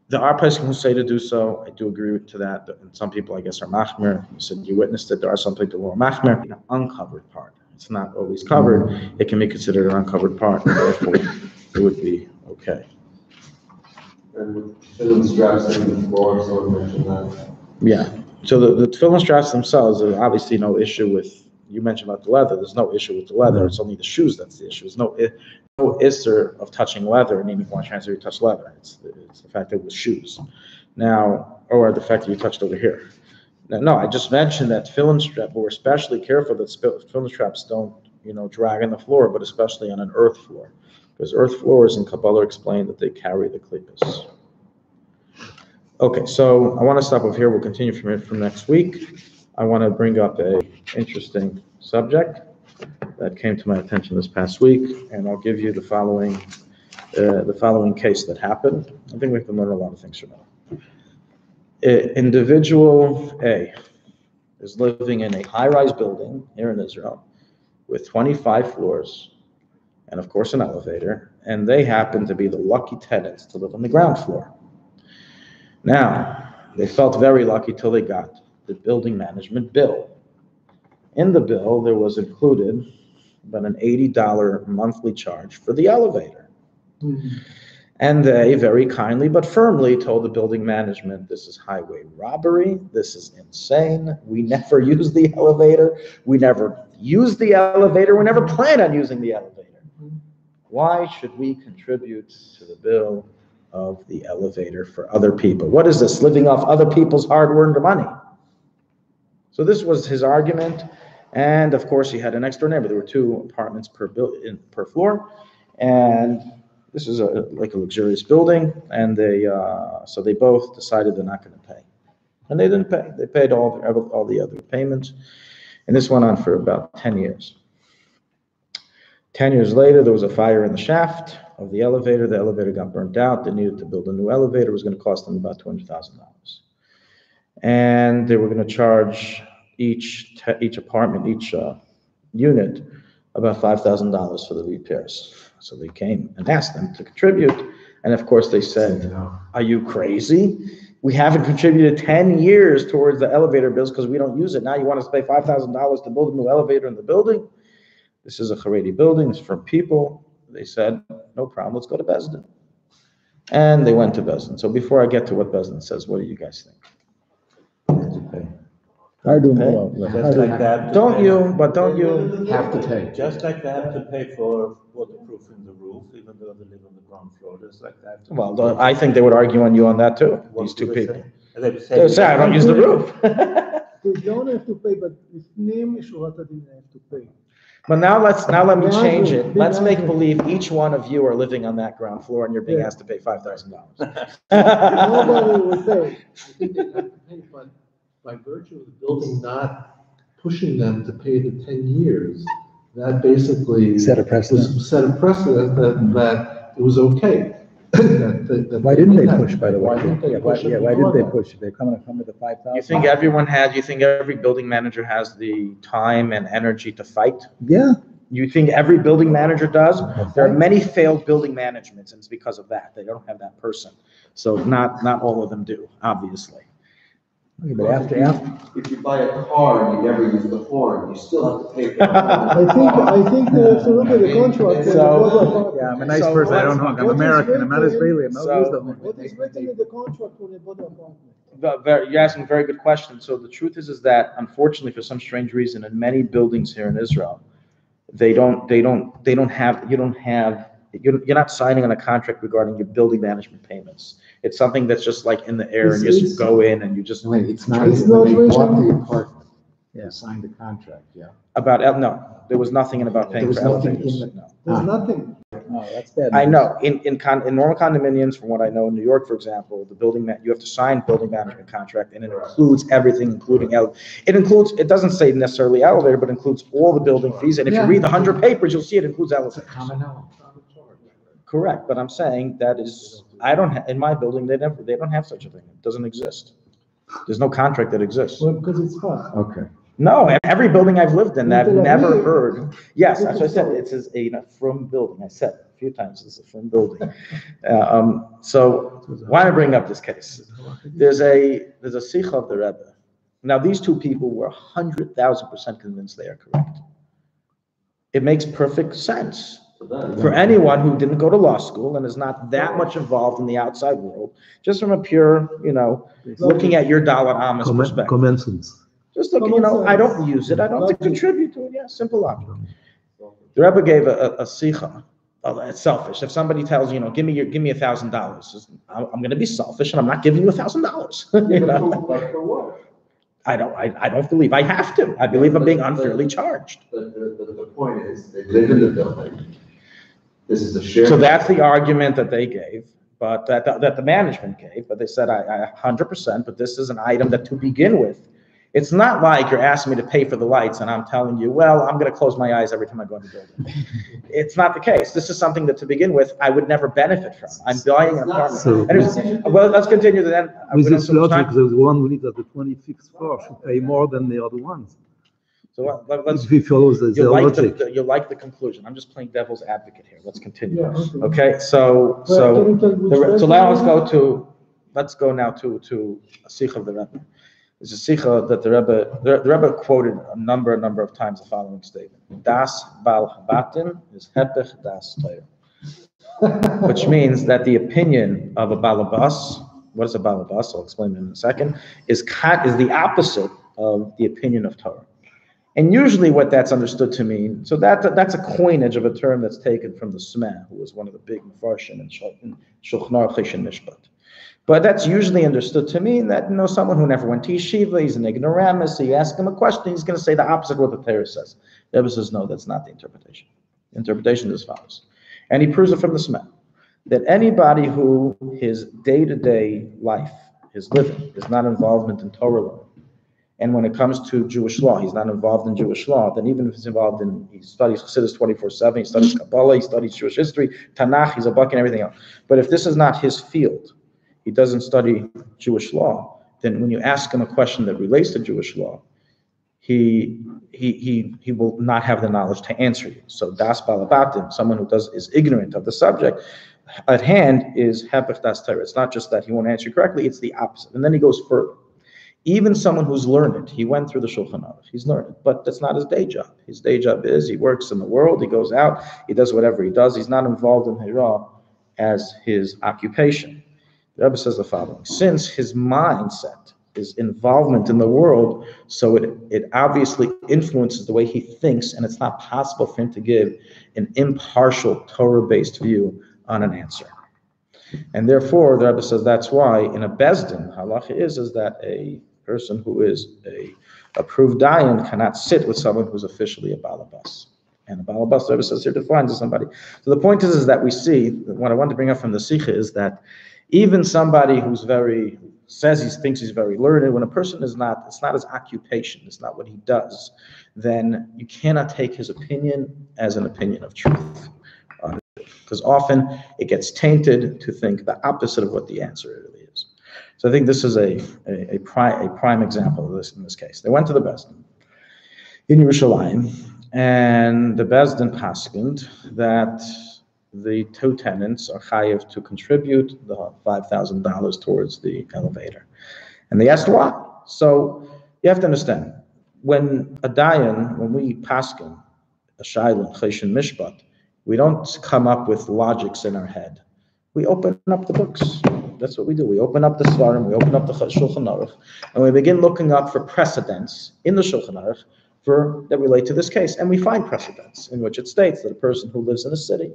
There are poskim who say to do so. I do agree to that. And some people, I guess, are machmer. You said you witnessed it. There are some people who are machmer. An uncovered part. It's not always covered. It can be considered an uncovered part, and therefore it would be okay. And with tefillin straps in the floor, someone mentioned that. Yeah. So the tefillin straps themselves, there's obviously no issue with, you mentioned about the leather, there's no issue with the leather, it's only the shoes that's the issue. There's no issur of touching leather and needing to wash your hands after you touch leather. It's the fact that it was shoes. Now, or the fact that you touched over here. Now, no, I just mentioned that tefillin strap, we're especially careful that tefillin straps don't, drag on the floor, but especially on an earth floor. Because earth floors in Kabbalah explain that they carry the klippos. Okay, so I want to stop over here. We'll continue from next week. I want to bring up a interesting subject that came to my attention this past week, and I'll give you the following case that happened. I think we can learn a lot of things from it. Individual A is living in a high-rise building here in Israel with 25 floors and, of course, an elevator, and they happen to be the lucky tenants to live on the ground floor. Now, they felt very lucky till they got the building management bill. In the bill, there was included about an $80 monthly charge for the elevator. Mm-hmm. And they very kindly but firmly told the building management, this is highway robbery, this is insane, we never use the elevator, we never plan on using the elevator. Mm-hmm. Why should we contribute to the bill of the elevator for other people? What is this, living off other people's hard-earned money? So this was his argument, and of course he had an next door neighbor. There were 2 apartments per floor, and this is like a luxurious building, and so they both decided they're not going to pay, and they didn't pay. They paid all the other payments, and this went on for about 10 years. 10 years later, there was a fire in the shaft of the elevator. The elevator got burnt out. They needed to build a new elevator. It was going to cost them about $200,000. And they were going to charge each apartment, each unit, about $5,000 for the repairs. So they came and asked them to contribute. And of course they said, are you crazy? We haven't contributed 10 years towards the elevator bills because we don't use it. Now you want us to pay $5,000 to build a new elevator in the building? This is a Haredi building, it's for people. They said, no problem, let's go to Beis Din. And they went to Beis Din. So before I get to what Beis Din says, what do you guys think? I don't know. Just like that. Don't you Have to pay. Just like they have to pay for waterproofing the roof, even though they live on the ground floor, just like that. Well, I think they would argue on you on that too, these 2 people. They They say, I don't use the roof. They don't have to pay, but לפנים משורת הדין they have to pay. But now let me change it. Let's make believe each one of you are living on that ground floor and you're being asked to pay $5,000. Nobody will pay. I think they have to pay, but by virtue of the building not pushing them to pay the 10 years, that basically Set a precedent. set a precedent that it was okay. Why didn't they push, by the way? Why didn't they push? Why didn't they push? They're coming to come with the 5,000. You think every building manager has the time and energy to fight? Yeah. You think every building manager does? There are many failed building managements, and it's because of that. They don't have that person. So not all of them do, obviously. Okay, but If you buy a car and you never use the horn, you still have to pay for it. I think that if you look at the contract. yeah, I'm a nice So person, I let's- don't know, I'm what is American, I'm not written- Israeli, I'm not so- used to them. What is written in the contract when they bought the apartment? You're asking a very good question. So the truth is that unfortunately, for some strange reason, in many buildings here in Israel, you're not signing on a contract regarding your building management payments. It's something that's just like in the air, and you just go in and you just Wait, it's not It's even not when they bought written. the apartment. Yeah. They signed the contract, yeah. no, there was nothing about paying There was for nothing elevators. in the- No. There's Ah. nothing. No, that's bad. I news. know, in normal condominiums, from what I know in New York, for example, you have to sign building management contract, and it includes everything, including it doesn't say necessarily elevator, but includes all the building fees, and if you Yeah. read the 100 papers, you'll see it includes It's a elevators. common element. Correct, but I'm saying that is, in my building, they don't have such a thing, it doesn't exist. There's no contract that exists. Well, because it's hot. Okay. No, and every building I've lived in, I've Tel never Aviv. heard. Yes, that's what I said. Different It's a frum building. I said a few times, it's a frum building. So why am I bringing up this case? There's a sikh of the Rebbe. Now, these two people were 100,000% convinced they are correct. It makes perfect sense for anyone who didn't go to law school and is not that much involved in the outside world, just from a pure, looking at your dollar amas perspective. Common sense. Just look, I don't use it. I don't have to contribute to it. Yeah, simple logic. The Rebbe gave a sikha. Oh, it's selfish. If somebody tells you, give me $1,000, I'm going to be selfish, and I'm not giving you $1,000. I don't believe I have to. I believe I'm being unfairly charged. The point is, they live in the building. This is a shared. So that's the argument that they gave, but that the management gave. But they said I 100%. But this is an item that to begin with. It's not like you're asking me to pay for the lights and I'm telling you, well, I'm going to close my eyes every time I go in the building. It's not the case. This is something that to begin with, I would never benefit from. I'm buying an apartment. So- Well, let's continue then. With this logic, the one who lives at the 25th floor should pay more than the other ones. So let's, If he follows the logic. you like the conclusion. I'm just playing devil's advocate here. Let's continue. Yeah, okay. Okay, so Well, can you tell which now version? let's go now to a sikh of the Rebbe. There's a sikha that the Rebbe quoted a number of times the following statement: Das bal habatim is hepech das Torah, which means that the opinion of a balabas, what is a balabas? I'll explain it in a second. Is the opposite of the opinion of Torah. And usually what that's understood to mean, so that's a coinage of a term that's taken from the Tzemach, who was one of the big Mefarshim in Shulchan Aruch and Mishpat. But that's usually understood to mean that, someone who never went to yeshiva, he's an ignoramus, so you ask him a question, he's going to say the opposite of what the Torah says. The Rebbe says, no, that's not the interpretation. The interpretation is as follows. And he proves it from the Tzemach, that anybody who his day-to-day life, his living, is not involvement in Torah law, and when it comes to Jewish law, he's not involved in Jewish law, then even if he's involved he studies Chassidus 24/7, he studies Kabbalah, he studies Jewish history, Tanakh, he's a buck and everything else. But if this is not his field, he doesn't study Jewish law, then when you ask him a question that relates to Jewish law, he will not have the knowledge to answer you. So das balabatim, someone who is ignorant of the subject at hand, is hepech das Torah. It's not just that he won't answer you correctly, it's the opposite. And then he goes further. Even someone who's learned, he went through the Shulchan Aruch, he's learned, but that's not his day job. His day job is he works in the world, he goes out, he does whatever he does. He's not involved in Hira as his occupation. The Rebbe says the following: since his mindset is involvement in the world, so it obviously influences the way he thinks, and it's not possible for him to give an impartial Torah-based view on an answer. And therefore, the Rebbe says that's why in a Bezdin, Halacha is that a person who is a approved dayan cannot sit with someone who's officially a balabas. And a balabas, the Rebbe says here, defines as somebody. So the point is that we see, what I want to bring up from the Sikha is that even somebody who's thinks he's very learned, when a person it's not his occupation, it's not what he does, then you cannot take his opinion as an opinion of truth. Because often it gets tainted to think the opposite of what the answer really is. So I think this is a prime example of this in this case. They went to the Bezdin in Yerushalayim, And the Bezdin paskined that the two tenants are chayiv to contribute the $5,000 towards the elevator. And they asked why. So you have to understand, when we paskin, a shaila, cheshin mishpat, we don't come up with logics in our head. We open up the books. That's what we do. We open up the Svarim, we open up the Shulchan Aruch, and we begin looking up for precedents in the Shulchan Aruch that relate to this case. And we find precedents in which it states that a person who lives in a city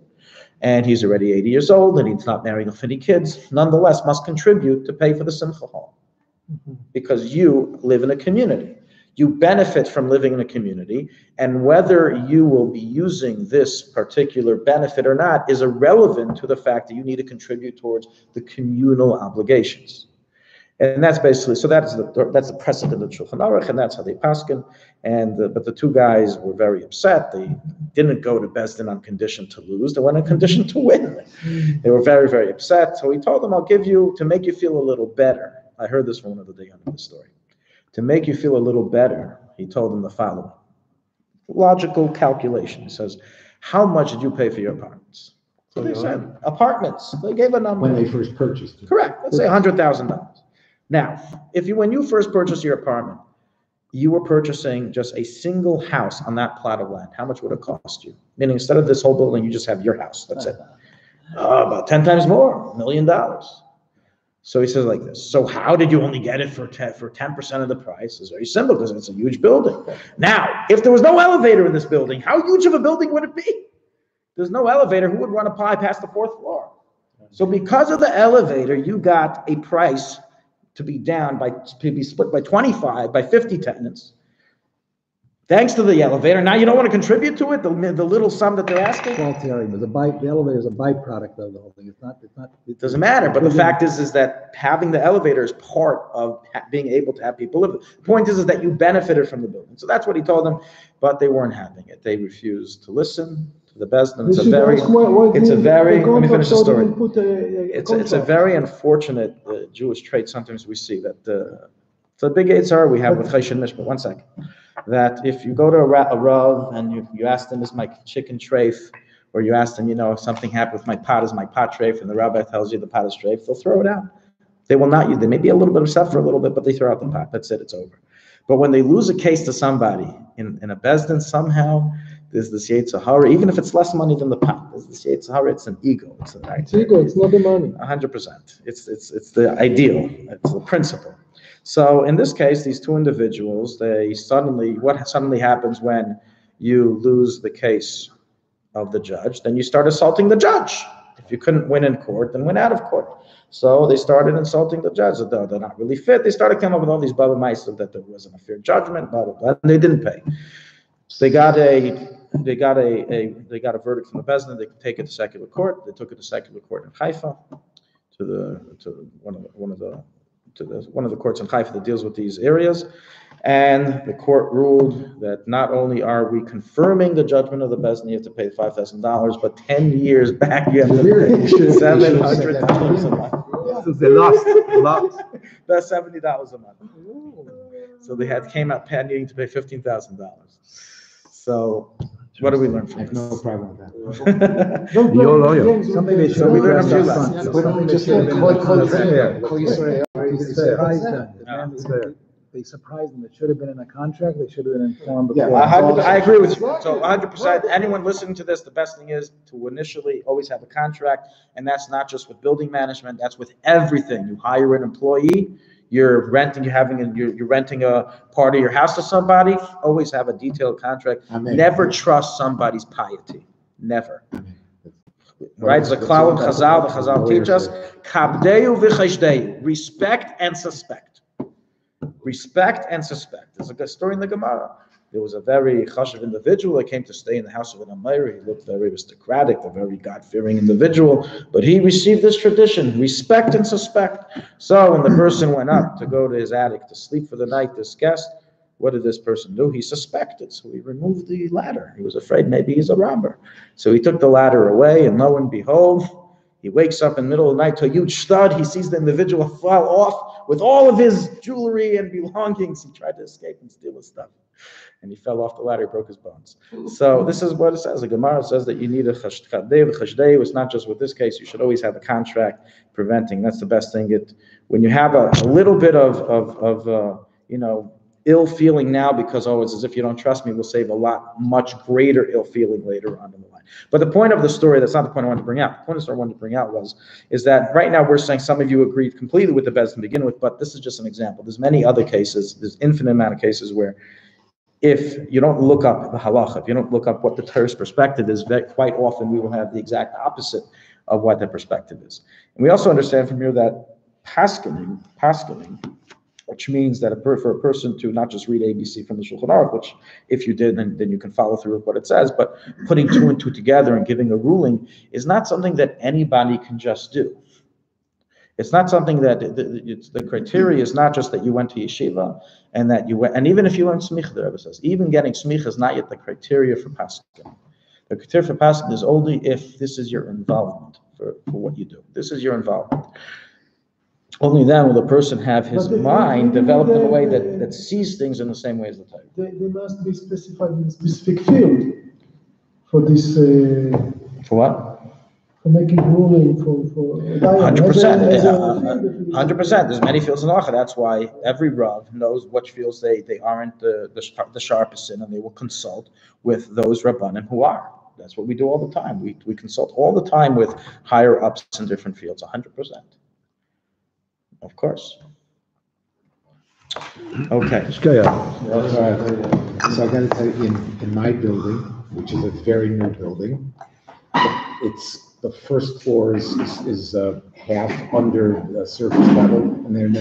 and he's already 80 years old and he's not marrying any kids, nonetheless must contribute to pay for the Simcha Hall. Because you live in a community. You benefit from living in a community, and whether you will be using this particular benefit or not is irrelevant to the fact that you need to contribute towards the communal obligations. And that's basically, so that's the precedent of Shulchan Aruch, and that's how they paskin. But the two guys were very upset. They didn't go to Bezdin on condition to lose. They went on condition to win. They were very, very upset. So he told them, I'll give you, to make you feel a little better. I heard this from one of the Dayanim in the story. To make you feel a little better, he told them the following. Logical calculation. He says, how much did you pay for your apartments? So they said, apartments. They gave a number. When they first purchased it. Correct. Let's say $100,000. Now, when you first purchased your apartment, you were purchasing just a single house on that plot of land. How much would it cost you? Meaning, instead of this whole building, you just have your house. That's it. About 10 times more, $1 million. So he says like this. So how did you only get it for 10% of the price? It's very simple because it's a huge building. Now, if there was no elevator in this building, how huge of a building would it be? There's no elevator. Who would run a pie past the fourth floor? So because of the elevator, you got a price to be split by 25, by 50 tenants. Thanks to the elevator. Now you don't want to contribute to it, the little sum that they're asking? Faulty argument. The elevator is a byproduct of the whole thing. It doesn't matter, but the fact is that having the elevator is part of being able to have people live. The point is that you benefited from the building. So that's what he told them, but they weren't having it. They refused to listen to the Bezdin. Let me finish the story. It's a very unfortunate Jewish trait. Sometimes we see that it's a big Eitzar we have with Cheshin Mishpat. One second. That if you go to a Rav and you ask them, is my chicken treif, or you ask them, if something happened with my pot, is my pot treif, and the rabbi tells you the pot is treif, they'll throw it out. They will not use. They may be a little bit upset for a little bit, but they throw out the pot. That's it. It's over. But when they lose a case to somebody in a Bezdin, somehow there's this Yetzer Hara, even if it's less money than the pot. There's this Yetzer Hara. It's an ego. It's ego. It's not the money. 100%. It's the ideal. It's the principle. So in this case, these two individuals, what suddenly happens when you lose the case of the judge, then you start assaulting the judge. If you couldn't win in court, then win out of court. So they started insulting the judge. They're not really fit. They started coming up with all these baba ma'aser that there wasn't a fair judgment, blah, blah, blah, and they didn't pay. They got a verdict from the Bezdin. They could take it to secular court. They took it to secular court in Haifa, to one of the courts in Haifa that deals with these areas, and the court ruled that not only are we confirming the judgment of the Bezdin, you have to pay $5,000, but 10 years back you have to pay $700 a month. They lost. That's $70 a month. So they came out needing to pay $15,000. So what do we learn from this? No problem with that. You're loyal. Something they should we have learned addressed from up you. front. Just They surprised them. It should have been in a contract. They should have been informed Yeah, before. I agree with you. So 100%, anyone listening to this, the best thing is to initially always have a contract, and that's not just with building management, that's with everything. You hire an employee, you're renting a part of your house to somebody, always have a detailed contract. Amen. Never trust somebody's piety. Never. Right? It's a klal in Chazal. The Chazal teach us, kabdeu v'cheshdeu, respect and suspect. Respect and suspect. There's a good story in the Gemara. There was a very chashuv individual that came to stay in the house of an Amir. He looked very aristocratic, a very God-fearing individual, but he received this tradition, respect and suspect. So when the person went up to go to his attic to sleep for the night, this guest, what did this person do? He suspected, so he removed the ladder. He was afraid maybe he's a robber. So he took the ladder away, and lo and behold, he wakes up in the middle of the night to a huge thud. He sees the individual fall off with all of his jewelry and belongings. He tried to escape and steal his stuff. And he fell off the ladder, he broke his bones. So this is what it says. The Gemara says that you need a chashdei. The chashdei was not just with this case. You should always have a contract preventing. That's the best thing. When you have a little bit of ill feeling now because, it's as if you don't trust me, will save a lot, much greater ill feeling later on in the line. But the point of the story, that's not the point I wanted to bring out. The point of the story I wanted to bring out is that right now we're saying some of you agreed completely with the Bezdin to begin with, but this is just an example. There's many other cases, there's infinite amount of cases where if you don't look up the halacha, if you don't look up what the Torah's perspective is, quite often we will have the exact opposite of what the perspective is. And we also understand from here that paskening, which means that for a person to not just read ABC from the Shulchan Aruch, which if you did, then you can follow through with what it says, but putting two and two together and giving a ruling is not something that anybody can just do. It's not something that the criteria is not just that you went to yeshiva and that you went, and even if you learned smicha, the Rebbe says, even getting smicha is not yet the criteria for paskin. The criteria for paskin is only if this is your involvement for what you do. This is your involvement. Only then will the person have his mind developed in a way that sees things in the same way as the Torah. They must be specified in a specific field for this. For what? For making ruling for 100%. 100%. There's many fields in Halacha. That's why every Rav knows which fields they aren't the sharpest in, and they will consult with those Rabbanim who are. That's what we do all the time. We consult all the time with higher ups in different fields. 100%. Of course. Okay. So I got to tell you, in my building, which is a very new building, it's the first floor is half under the surface level, and then